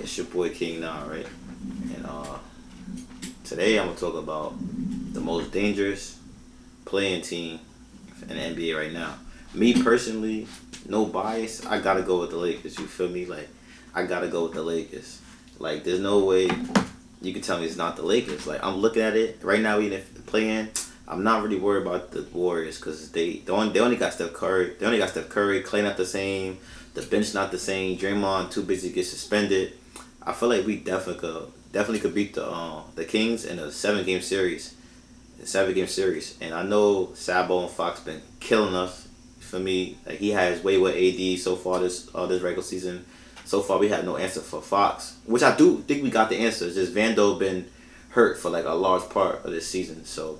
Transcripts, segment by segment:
It's your boy King now, right? And today I'm gonna talk about the most dangerous playing team in the NBA right now. Me personally, no bias. I gotta go with the Lakers. You feel me? Like, I gotta go with the Lakers. Like, there's no way you can tell me it's not the Lakers. Like, I'm looking at it right now. Even if playing, I'm not really worried about the Warriors because they only got Steph Curry. They only got Steph Curry. Clay not the same. The bench not the same. Draymond too busy to get suspended. I feel like we definitely could beat the Kings in a 7 game series. A 7 game series. And I know Sabo and Fox been killing us. For me, like he has way with AD so far this regular season. So far we had no answer for Fox, which I do think we got the answer. It's just Vando been hurt for like a large part of this season. So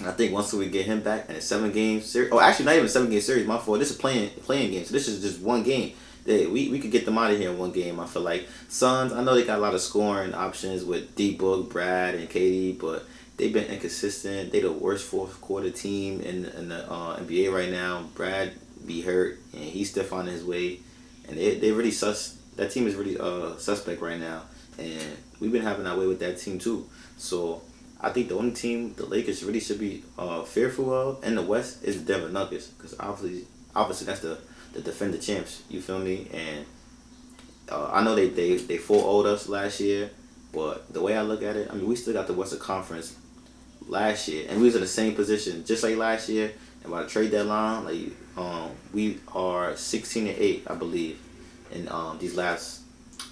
I think once we get him back in a 7 game series, oh actually not even a 7 game series, my fault. This is playing game, so this is just one game. We could get them out of here in one game. I feel like Suns. I know they got a lot of scoring options with D Book, Brad, and KD, but they've been inconsistent. They the worst fourth quarter team in the NBA right now. Brad be hurt and he's still finding his way, and they really sus. That team is really suspect right now, and we've been having our way with that team too. So I think the only team the Lakers really should be fearful of in the West is the Denver Nuggets, because obviously that's the defending champs. You feel me? And I know they 4-0'd us last year, but the way I look at it, I mean we still got the Western Conference last year, and we was in the same position just like last year. And by the trade deadline, like we are 16-8, I believe, in these last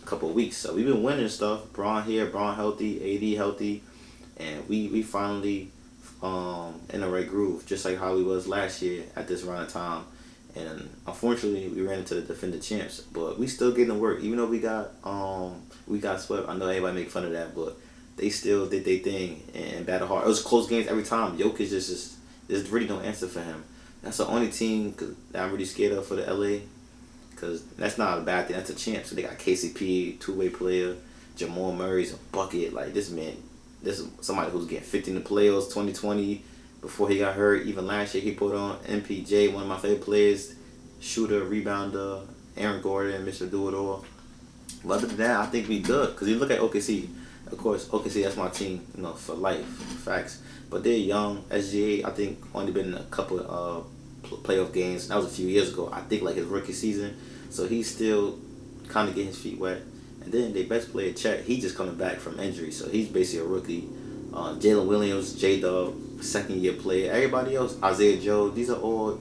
couple of weeks. So we've been winning stuff. Braun here, Braun healthy, AD healthy, and we finally in the right groove, just like how we was last year at this round of time. And unfortunately, we ran into the defending champs, but we still getting to work. Even though we got swept, I know everybody make fun of that, but they still did their thing and battle hard. It was close games every time. Jokic just there's really no answer for him. That's the only team that I'm really scared of for the LA, because that's not a bad thing. That's a champ. So they got KCP, two-way player. Jamal Murray's a bucket. Like this man, this is somebody who's getting 50 in the playoffs 2020 before he got hurt. Even last year he put on MPJ, one of my favorite players, shooter, rebounder, Aaron Gordon, Mr. Do-It-All. But other than that, I think we good. Because you look at OKC, of course, OKC, that's my team, for life, facts. But they're young. SGA, I think, only been in a couple of playoff games. That was a few years ago. I think like his rookie season. So he's still kind of getting his feet wet. And then their best player, Chet, he just coming back from injury. So he's basically a rookie. Jalen Williams, J-Dub, second-year player. Everybody else, Isaiah Joe, these are all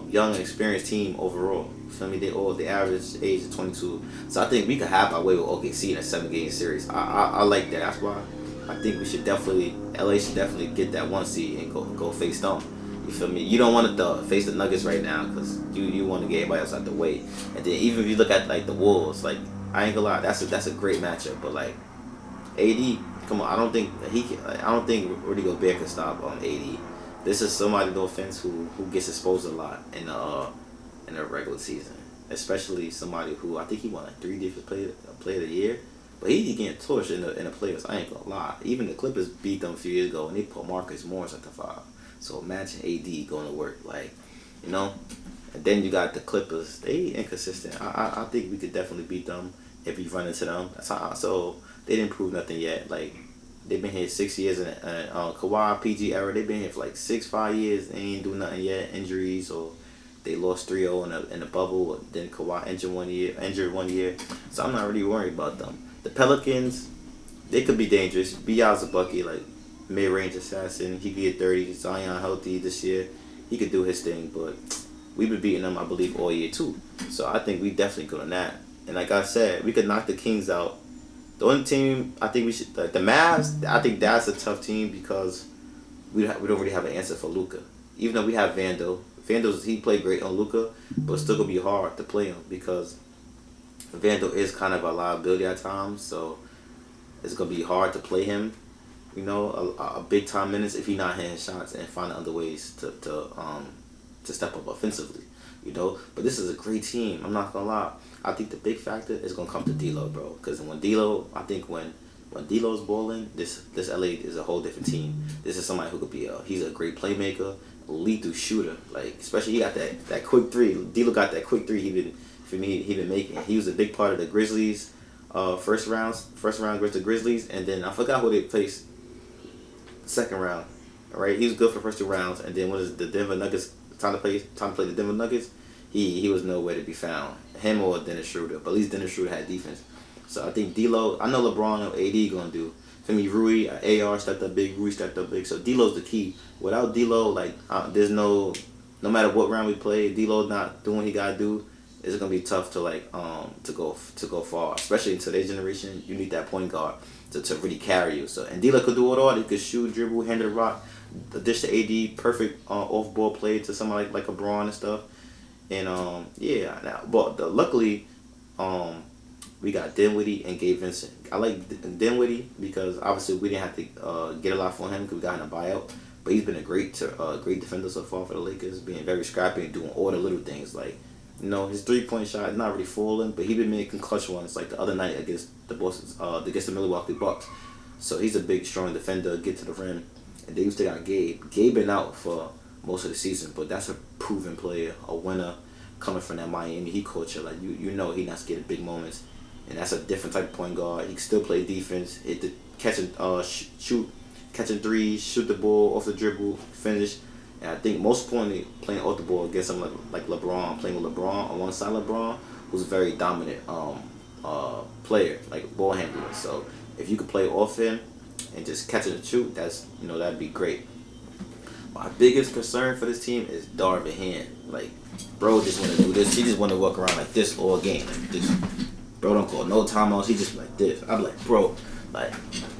young and experienced team overall. Feel me? The average age is 22. So I think we could have our way with OKC in a 7 game series. I like that. That's why I think we should LA should definitely get that 1 seed and go face them. You feel me? You don't want to face the Nuggets right now because you want to get everybody else out the way. And then even if you look at like the Wolves, like I ain't gonna lie, that's a great matchup. But like AD, come on, I don't think Rudy Gobert can stop AD. This is somebody, no offense, who gets exposed a lot in the regular season, especially somebody who I think he won like 3 different player of the year, but he getting torched in the playoffs. I ain't gonna lie. Even the Clippers beat them a few years ago and they put Marcus Morris at the 5. So imagine AD going to work, like, And then you got the Clippers. They inconsistent. I think we could definitely beat them if we run into them. So they didn't prove nothing yet. Like they've been here 6 years in Kawhi PG era. They've been here for like 5 years. They ain't do nothing yet. Injuries, or they lost 3-0 in the bubble. Then Kawhi injured 1 year. So I'm not really worried about them. The Pelicans, they could be dangerous. B.I.'s a bucket, like mid-range assassin. He could get 30. Zion healthy this year. He could do his thing, but we've been beating them, I believe, all year too. So I think we definitely good on that. And like I said, we could knock the Kings out. The only team I think we should, like the Mavs, I think that's a tough team because we don't really have an answer for Luka. Even though we have Vando. He played great on Luka, but it's still going to be hard to play him because Vando is kind of a liability at times. So it's going to be hard to play him, a big time minutes if he's not hitting shots and finding other ways to step up offensively, But this is a great team. I'm not gonna lie. I think the big factor is gonna come to D'Lo, bro. Because when D'Lo's balling, this LA is a whole different team. This is somebody who could be he's a great playmaker, lethal shooter. Like especially he got that quick three. D'Lo got that quick three. He been making. He was a big part of the Grizzlies first round against the Grizzlies, and then I forgot who they faced second round. Right, he was good for the first 2 rounds, and then when it was the Denver Nuggets time to play the Denver Nuggets, he was nowhere to be found. Him or Dennis Schroeder, but at least Dennis Schroeder had defense. So I think D'Lo, I know LeBron or AD gonna do. For me, Rui, AR stepped up big, Rui stepped up big. So D'Lo's the key. Without D'Lo, like there's no matter what round we play, D'Lo not doing what he gotta do. It's gonna be tough to to go far, especially in today's generation. You need that point guard to really carry you. So and D'Lo could do it all. He could shoot, dribble, handle the rock, dish to AD, perfect off ball play to somebody like LeBron and stuff. And but luckily, we got Dinwiddie and Gabe Vincent. I like Dinwiddie because obviously we didn't have to get a lot for him because we got in a buyout. But he's been a great defender so far for the Lakers, being very scrappy and doing all the little things. Like, his 3-point shot is not really falling, but he been making clutch ones like the other night against against the Milwaukee Bucks. So he's a big, strong defender, get to the rim. And then you still got Gabe. Gabe been out for most of the season, but that's a proven player, a winner coming from that Miami Heat culture. Like he not scared of big moments. And that's a different type of point guard. He can still play defense, catching threes, shoot the ball off the dribble, finish. And I think most importantly, playing off the ball against someone like LeBron, playing with LeBron on one side, LeBron, who's a very dominant player, like ball handler. So if you could play off him and just catch and shoot, that'd be great. My biggest concern for this team is Darvin Ham. Like, bro just want to do this. He just want to walk around like this all game, like this. Bro don't call no timeouts. He just like this. I'm like, bro, like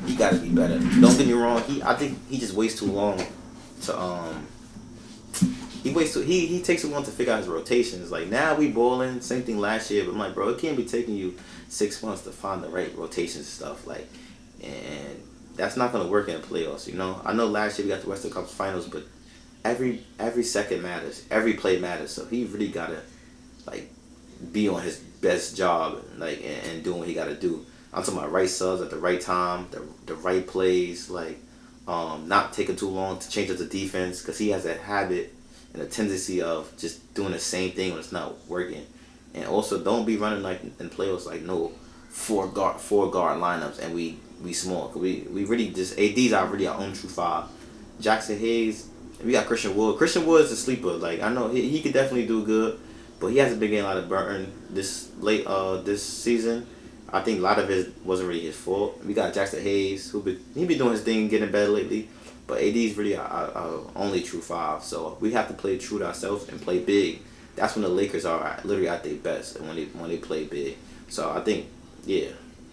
he gotta be better. Don't get me wrong. I think he just wastes too long to He takes too long to figure out his rotations. Like now we balling, same thing last year. But I'm like, bro, it can't be taking you 6 months to find the right rotation stuff. Like, and that's not gonna work in the playoffs. I know last year we got the Western Conference Finals, but every second matters, every play matters. So he really gotta be on his best job, and doing what he gotta do. I'm talking about right subs at the right time, the right plays, not taking too long to change up the defense, because he has a habit and a tendency of just doing the same thing when it's not working. And also don't be running like in playoffs no four guard lineups and we small. We really just AD's are really our own true five. Jackson Hayes, we got Christian Wood. Christian Wood is a sleeper. I know he could definitely do good, but he hasn't been getting a lot of burn this season. I think a lot of it wasn't really his fault. We got Jackson Hayes, he been doing his thing, getting better lately. But AD's really our only true five. So we have to play true to ourselves and play big. That's when the Lakers are literally at their best, and when they play big. So I think, yeah.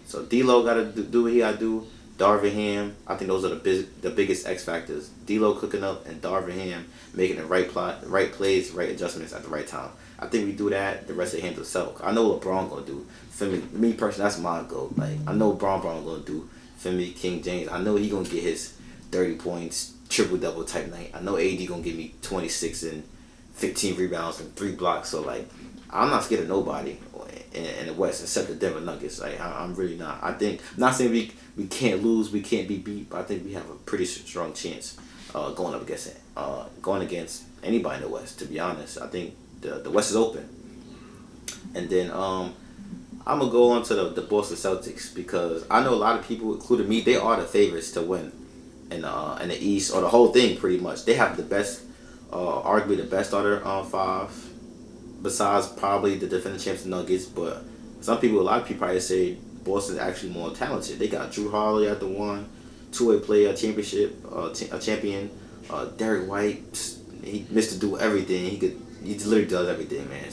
So D'Lo got to do what he got to do. Darvin Ham, I think those are the biggest X factors. D'Lo cooking up and Darvin Ham making the right plays, right adjustments at the right time. I think we do that, the rest of it handles itself. I know what LeBron gonna do. For me personally, that's my goal. I know LeBron gonna do. For me, King James, I know he gonna get his 30 points, triple double type night. I know AD gonna give me 26 and 15 rebounds and 3 blocks. So I'm not scared of nobody in the West except the Denver Nuggets. I'm really not. I think, not saying we can't lose, we can't be beat, but I think we have a pretty strong chance going against anybody in the West. To be honest, I think the West is open. And then I'm gonna go on to the Boston Celtics, because I know a lot of people, including me, they are the favorites to win in the East, or the whole thing pretty much. They have the best, arguably the best starter five, besides probably the defending champs Nuggets. But a lot of people probably say Boston's actually more talented. They got Drew Holiday at the one, two-way player, a champion. Derek White, he missed to do everything. He literally does everything, man.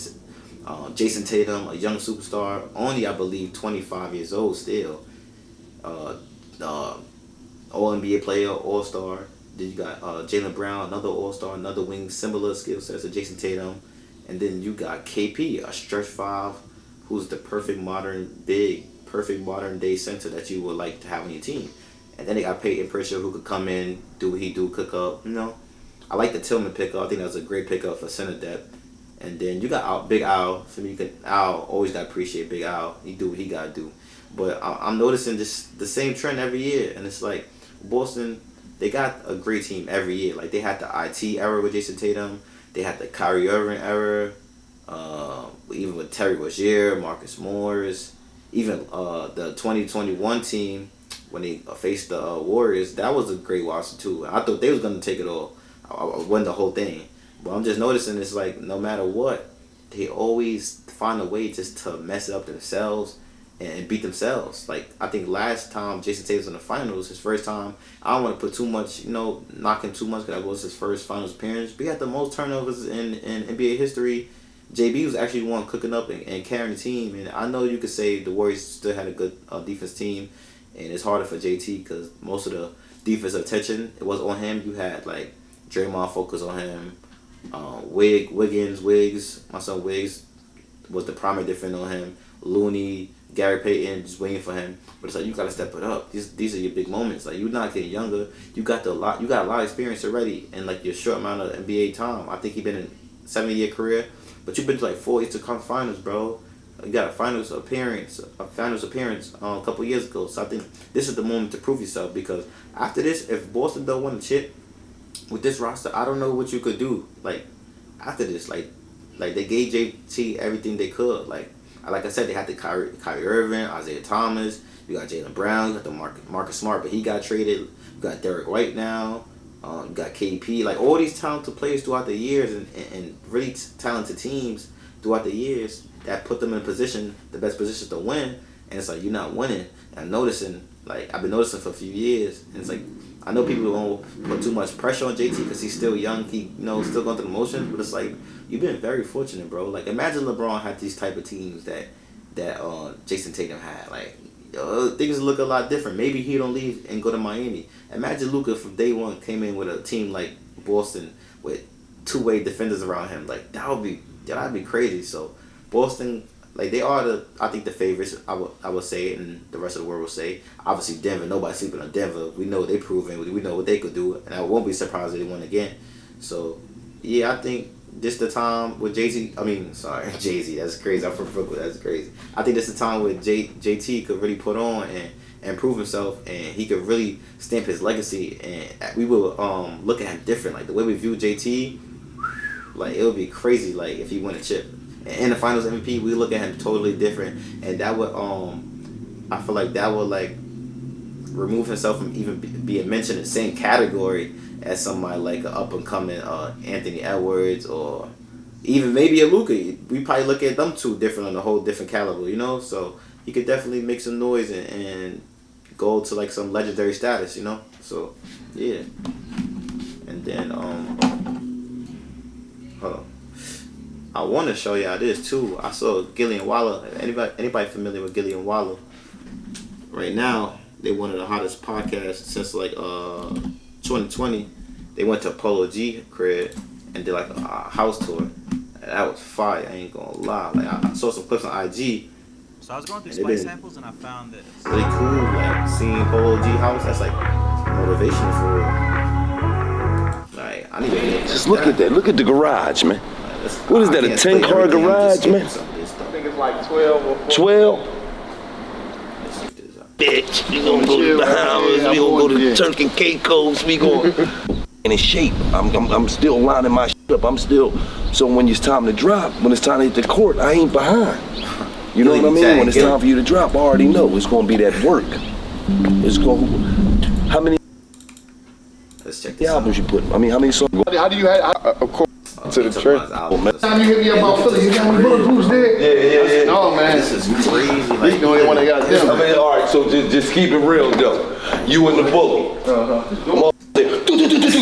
Jayson Tatum, a young superstar, only I believe 25 years old still. All NBA player, All Star. Then you got Jaylen Brown, another All Star, another wing, similar skill sets to Jayson Tatum. And then you got KP, a stretch five, who's the perfect modern day center that you would like to have on your team. And then they got Peyton Pritchard, who could come in, do what he do, cook up. I like the Tillman pickup. I think that was a great pickup for center depth. And then you got Big Al. For me, Al, always got to appreciate Big Al. He do what he got to do. But I'm noticing just the same trend every year. And it's like Boston, they got a great team every year. They had the IT era with Jayson Tatum. They had the Kyrie Irving era. Even with Terry Rozier, Marcus Morris. even the 2021 team when they faced the Warriors, that was a great watch too. I thought they was gonna take it all, win the whole thing. But I'm just noticing it's like no matter what, they always find a way just to mess it up themselves and beat themselves. Like I think last time Jayson Tatum was in the finals, his first time. I don't want to put too much, knock him too much because that was his first finals appearance. But he had the most turnovers in NBA history. JB was actually the one cooking up and carrying the team. And I know you could say the Warriors still had a good defense team, and it's harder for JT because most of the defensive attention it was on him. You had like Draymond focus on him. Wiggs, my son Wiggs was the primary defender on him. Looney, Gary Payton just waiting for him. But it's like you gotta step it up. These are your big moments. Like you're not getting younger. You got a lot of experience already in like your short amount of NBA time. I think he's been in a 7-year career, but you've been to like 4 Eastern Conference Finals, bro. You got a finals appearance a couple years ago. So I think this is the moment to prove yourself because after this, if Boston don't win a chip with this roster, I don't know what you could do. Like after this, like they gave JT everything they could. Like I said, they had the Kyrie Irving, Isaiah Thomas. You got Jaylen Brown. You got the Marcus Smart, but he got traded. You got Derek White now. You got KP. Like all these talented players throughout the years and really talented teams throughout the years that put them in a position, the best position to win. And it's like you're not winning. And I'm noticing, like I've been noticing for a few years, and it's like I know people won't put too much pressure on JT because he's still young. He still going through the motions, but it's like you've been very fortunate, bro. Like imagine LeBron had these type of teams that Jayson Tatum had. Like things look a lot different. Maybe he don't leave and go to Miami. Imagine Luka from day one came in with a team like Boston with two-way defenders around him. Like that'd be crazy. So Boston, like they are I think the favorites. I would say it, and the rest of the world will say. Obviously Denver, nobody's sleeping on Denver. We know they proven. We know what they could do, and I won't be surprised if they win again. So yeah, I think this the time with Jay-Z. Jay-Z. That's crazy. I'm from Brooklyn. That's crazy. I think this the time where JT could really put on and prove himself, and he could really stamp his legacy, and we will look at him different. Like the way we view JT, like it would be crazy. Like if he win a chip. In the Finals MVP, we look at him totally different, and that would I feel like that would like remove himself from even being mentioned in the same category as somebody like an up and coming Anthony Edwards or even maybe a Luka. We probably look at them two different on a whole different caliber, So he could definitely make some noise and go to like some legendary status, So yeah, and then hold on. I want to show y'all this too. I saw Gillie Wallo. Anybody familiar with Gillie Wallo? Right now, they one of the hottest podcasts since like 2020. They went to Polo G crib and did like a house tour. And that was fire. I ain't gonna lie. Like I saw some clips on IG. So I was going through Spice Samples and I found this. Really cool. Like seeing Polo G House. That's like motivation for real. Like I need to just look at that. Look at the garage, man. What is that, a 10-car garage, man? I think it's like 12 or 14. 12? Bitch, we gonna go to the Bahamas, we gonna go to the Turk and Caicos, we gonna... In shape, I'm still lining my shit up, so when it's time to drop, when it's time to hit the court, I ain't behind. You know what I mean? When it's time for you to drop, I already know it's gonna be that work. It's gonna... How many Let's check this albums you put? I mean, how many songs? How do you have, of course, to the church? Time you hit me about Philly, you got any bulletproofs there? Yeah. No, man. This is crazy. Like, the only one that got them. I mean, all right, so just keep it real, though. You and the bully.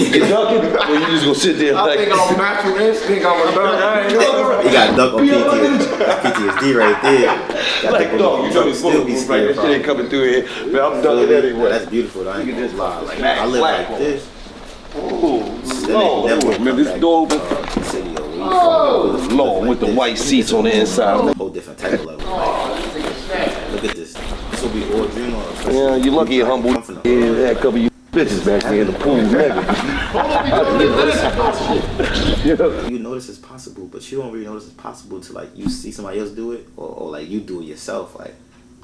Get ducking, or you just gonna sit there I think I'm natural instinct, I'm a duck. He got duck on PTSD right there. like, no, you know this bulletproof, right? That shit ain't coming through here. Man, I'm ducking anyway. That's beautiful, though. I ain't gonna lie. Like, I live like this. Oh, man, this door open. Lord, with the white seats on the inside. Whole different type of level. Like, look at this. This will be all dream on. Yeah, you lucky you're humble. Yeah, that couple of you bitches back there in the pool, You notice it's possible, but you don't really notice it's possible till like you see somebody else do it, or like you do it yourself. Like,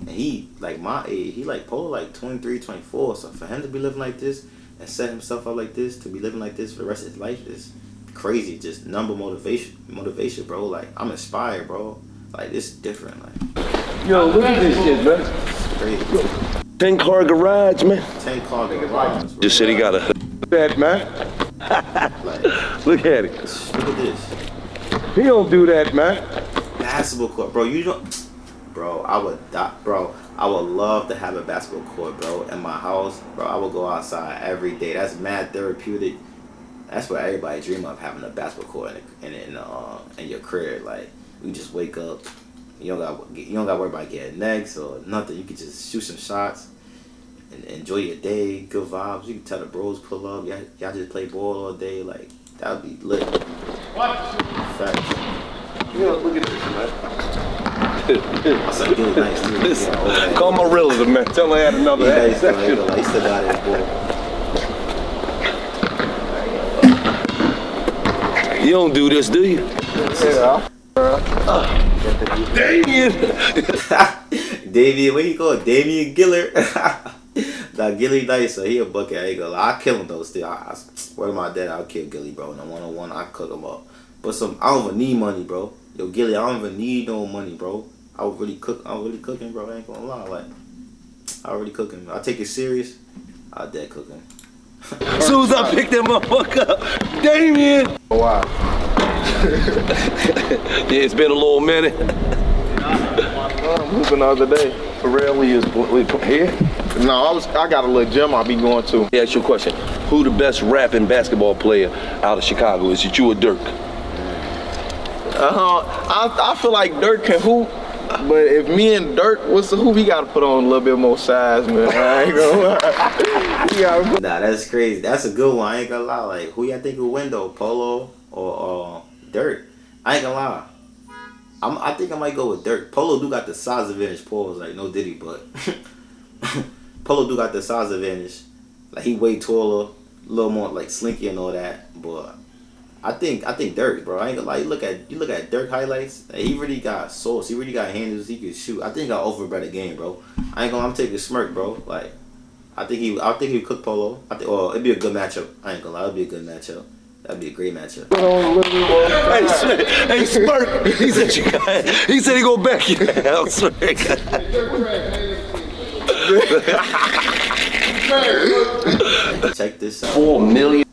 and he like my age, he like Polo like 23, 24. So for him to be living like this and set himself up like this, to be living like this for the rest of his life is crazy. Just number motivation, bro. Like I'm inspired, bro. Like it's different. Like Yo, look at this shit, man. Straight. 10-car garage, man. 10-car garage. Just said he got a that, man. Like, Look at it. look at this. He don't do that, man. Basketball court, bro. You don't, bro. I would love to have a basketball court, bro, in my house, bro. I would go outside every day. That's mad therapeutic. That's what everybody dream of, having a basketball court in your crib. Like, you just wake up, you don't got to worry about getting next or nothing. You can just shoot some shots and enjoy your day. Good vibes. You can tell the bros pull up. Y'all just play ball all day. Like, that would be lit. What? Facts. Yeah, look at this, man. That's a good nice dude. Call my realtor, man. Tell her I had another hat. He still got his ball. You don't do this, do you? Yeah. Damien! Damien, what you call it? Damien Giller? Nah, Gillie nice, so he a bucket. I ain't gonna lie. I kill him though still. I swear to my dad, I'll kill Gillie, bro. In the 1-on-1, I cook him up. But I don't even need money, bro. Yo, Gillie, I don't even need no money, bro. I'm really cooking, bro. I ain't gonna lie. Like, I already cooking. I take it serious. I dead cooking. As soon as I pick that motherfucker up, Damien! Oh, wow. Yeah, it's been a little minute. I'm hooping the other day. For real, we here? No, I got a little gym I'll be going to. Let me ask you a question. Who the best rapping basketball player out of Chicago? Is it you or Dirk? I feel like Dirk can hoop, but if me and Dirk was to hoop, he got to put on a little bit more size, man. I ain't gonna lie. Nah, that's crazy. That's a good one. I ain't gonna lie. Like, who y'all think will win though? Polo or Dirk? I ain't gonna lie. I think I might go with Dirk. Polo do got the size advantage. Paul's like no Diddy, but Polo do got the size advantage. Like, he way taller, a little more like slinky and all that. But I think Dirk, bro. I ain't gonna lie. You look at Dirk highlights. Like, he really got sauce. He really got handles. He can shoot. I think I overbred the game, bro. I ain't gonna. I'm taking a smirk, bro. Like, I think he would cook Polo. It'd be a good matchup. I ain't gonna lie. It'd be a good matchup. That'd be a great matchup. Hey, Smirk. He said he gonna back you. I'm sorry. Check this out. 4 million.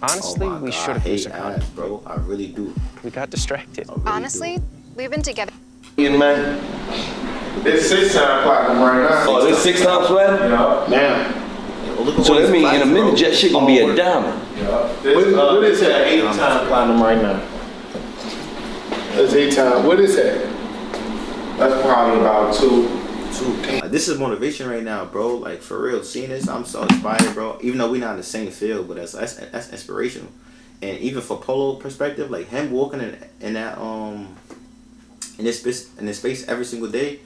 Honestly, we should have hate ass, bro. I really do. We got distracted. Really Honestly, we've been together. Man. It's 6-time platinum right now. Oh, this 6 times platinum? Yeah. Damn. do. So that means in a minute, that shit gonna be a diamond. Yeah. What is that? 8-time platinum right now. That's 8-time. What is that? That's probably about 2. Like, this is motivation right now, bro. Like, for real, seeing this, I'm so inspired, bro. Even though we're not in the same field, but that's inspirational. And even for Polo perspective, like him walking in that in this space every single day,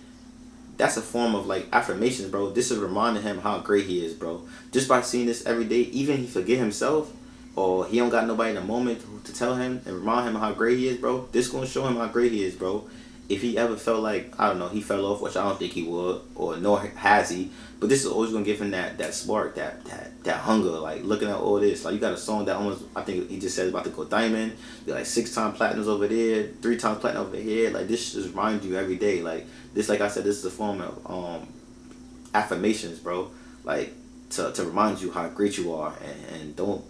that's a form of like affirmations, bro. This is reminding him how great he is, bro. Just by seeing this every day, even he forget himself or he don't got nobody in the moment to tell him and remind him how great he is, bro. This gonna show him how great he is, bro. If he ever felt like, I don't know, he fell off, which I don't think he would, or nor has he, but this is always gonna give him that spark, that hunger, like looking at all this. Like, you got a song that almost, I think he just said about to go diamond. You're like 6-time platinums over there, 3-time platinum over here. Like, this just reminds you every day. Like this, like I said, this is a form of affirmations, bro. Like to remind you how great you are, and don't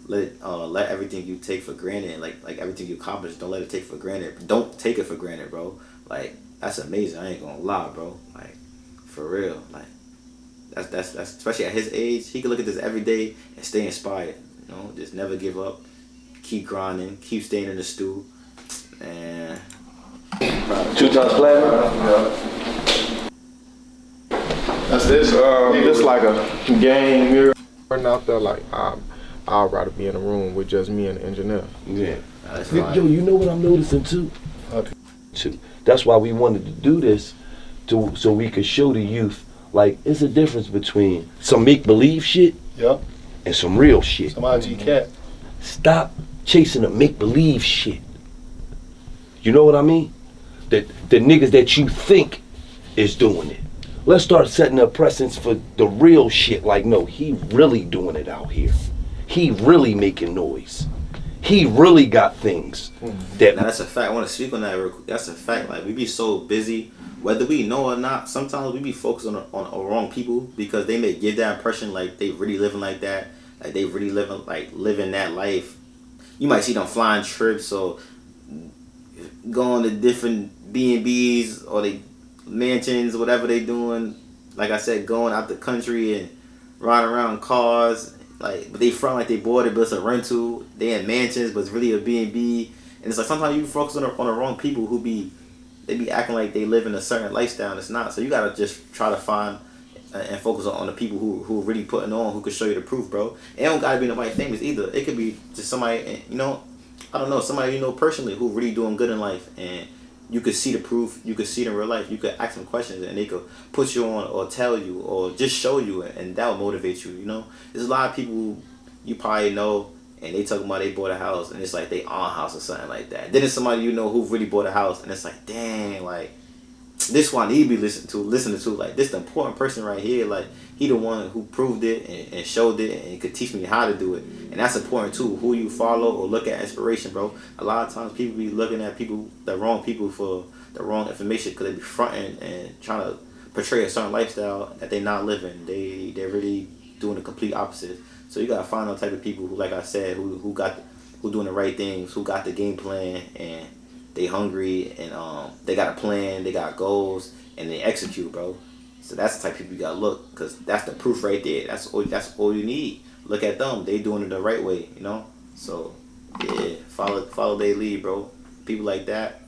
let everything you take for granted, like everything you accomplish, don't let it take for granted. Don't take it for granted, bro. Like, that's amazing. I ain't gonna lie, bro. Like, for real. Like, that's especially at his age, he can look at this every day and stay inspired. You know, just never give up, keep grinding, keep staying in the stew, and 2-time platinum. That's this. This like a game mirror out there. Like, I'd rather be in a room with just me and the engineer. Yeah. Yo, you know what I'm noticing too? That's why we wanted to do this, so we could show the youth, like, it's a difference between some make-believe shit and some real shit. Some IG cat. Stop chasing the make-believe shit. You know what I mean? The niggas that you think is doing it. Let's start setting a precedence for the real shit. Like, no, he really doing it out here. He really making noise. he really got things that. Now that's a fact. I want to speak on that real quick. That's a fact. Like, we be so busy, whether we know or not. Sometimes we be focused on the wrong people because they may give that impression like they really living like that, like they really living that life. You might see them flying trips or going to different B&Bs or they mansions, whatever they doing. Like I said, going out the country and riding around cars. Like, but they front like they bought it, but it's a rental. They in mansions, but it's really a B&B. And it's like sometimes you focus on the wrong people who be acting like they live in a certain lifestyle and it's not. So you gotta just try to find and focus on the people who really putting on, who can show you the proof, bro. It don't gotta be nobody famous either. It could be just somebody, you know, I don't know, somebody you know personally who really doing good in life, and you could see the proof, you could see it in real life, you could ask them questions and they could put you on or tell you or just show you, and that will motivate you, you know. There's a lot of people you probably know and they talking about they bought a house and it's like they own house or something like that. Then there's somebody you know who really bought a house and it's like, dang, like, this one need to be listening to, like, this the important person right here, like, he the one who proved it and showed it and could teach me how to do it. And that's important too, who you follow or look at inspiration, bro. A lot of times people be looking at the wrong people for the wrong information because they be fronting and trying to portray a certain lifestyle that they not living. They're really doing the complete opposite. So you gotta find those type of people who, like I said, who doing the right things, who got the game plan, and they hungry, and they got a plan, they got goals, and they execute, bro. So that's the type of people you gotta look, because that's the proof right there. That's all you need. Look at them. They doing it the right way, you know? So, yeah, follow their lead, bro. People like that,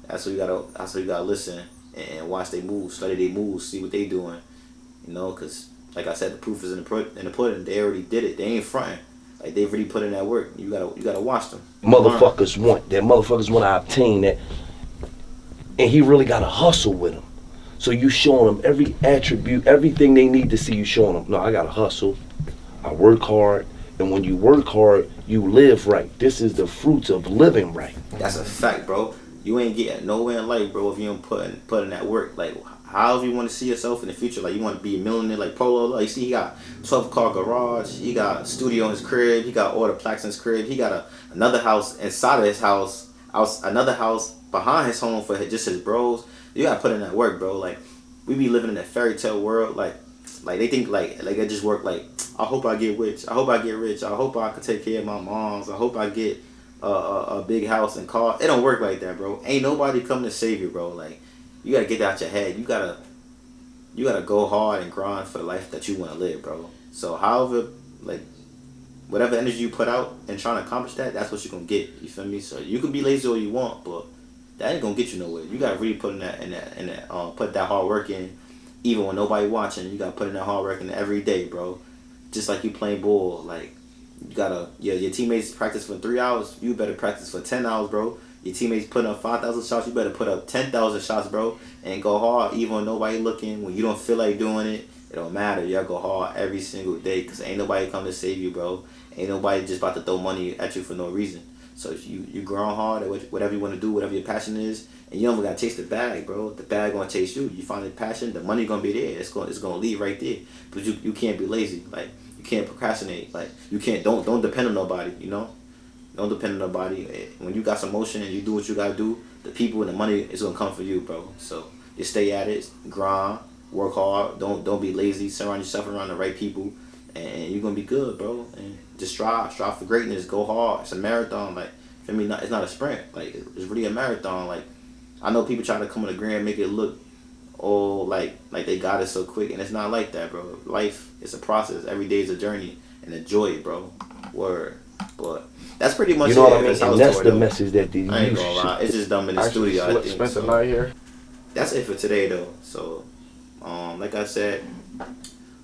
that's what you gotta listen and watch their moves, study their moves, see what they doing, you know? Because, like I said, the proof is in the pudding. They already did it. They ain't fronting. Like, they've really put in that work. You gotta watch them. Motherfuckers want to obtain that, and he really got to hustle with them. So you showing them every attribute, everything they need to see. You showing them, no, I got to hustle, I work hard, and when you work hard, you live right. This is the fruits of living right. That's a fact, bro. You ain't getting nowhere in life, bro, if you don't put in that work. Like, however you want to see yourself in the future, like, you want to be a millionaire like Polo. Like, you see, he got 12-car garage, he got a studio in his crib, he got all the plaques in his crib, he got another house inside of his house, another house behind his home for just his bros. You gotta put in that work, bro. Like, we be living in a fairy tale world. Like they think like it just work. Like, I hope I get rich. I hope I get rich. I hope I can take care of my moms. I hope I get a big house and car. It don't work like that, bro. Ain't nobody coming to save you, bro. Like, you gotta get that out your head. You gotta go hard and grind for the life that you want to live, bro. So however, like, whatever energy you put out and trying to accomplish that, that's what you're gonna get. You feel me? So you can be lazy all you want, but that ain't gonna get you nowhere. You gotta really put put that hard work in, even when nobody watching. You gotta put in that hard work in every day, bro. Just like you playing ball, like, you gotta, your teammates practice for 3 hours, you better practice for 10 hours, bro. Your teammates putting up 5,000 shots, you better put up 10,000 shots, bro, and go hard even when nobody looking. When you don't feel like doing it, it don't matter. Y'all go hard every single day, because ain't nobody come to save you, bro. Ain't nobody just about to throw money at you for no reason. So if you grind hard at whatever you want to do, whatever your passion is, and you don't gotta chase the bag, bro. The bag gonna chase you. You find the passion, the money gonna be there. It's gonna lead right there. But you can't be lazy. Like, you can't procrastinate. Like, you can't don't depend on nobody. You know, don't depend on nobody. When you got some motion and you do what you gotta do, the people and the money is gonna come for you, bro. So just stay at it, grind, work hard. Don't be lazy. Surround yourself around the right people, and you're gonna be good, bro. And just strive for greatness. Go hard. It's a marathon. Like, for me, it's not a sprint. Like, it's really a marathon. Like, I know people try to come on the gram, make it look all like they got it so quick, and it's not like that, bro. Life is a process. Every day is a journey, and enjoy it, bro. Word. But that's pretty much you know it. What I mean? And that's the message that the I ain't gonna lie. It's just dumb in the studio. I think. Spent the night here. That's it for today, though. So, like I said,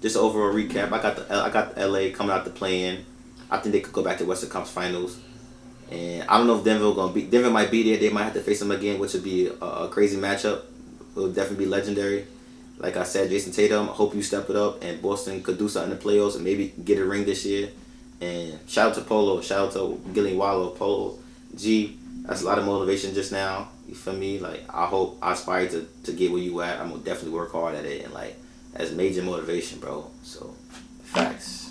just over a recap. I got the LA coming out the play-in. I think they could go back to Western Conference Finals. And I don't know if Denver might be there. They might have to face them again, which would be a crazy matchup. It would definitely be legendary. Like I said, Jayson Tatum, I hope you step it up, and Boston could do something in the playoffs and maybe get a ring this year. And shout out to Polo, shout out to Gillie Wallo, Polo G. That's a lot of motivation just now. You feel me? Like, I hope I aspire to get where you at. I'm gonna definitely work hard at it, and like, that's major motivation, bro. So, facts.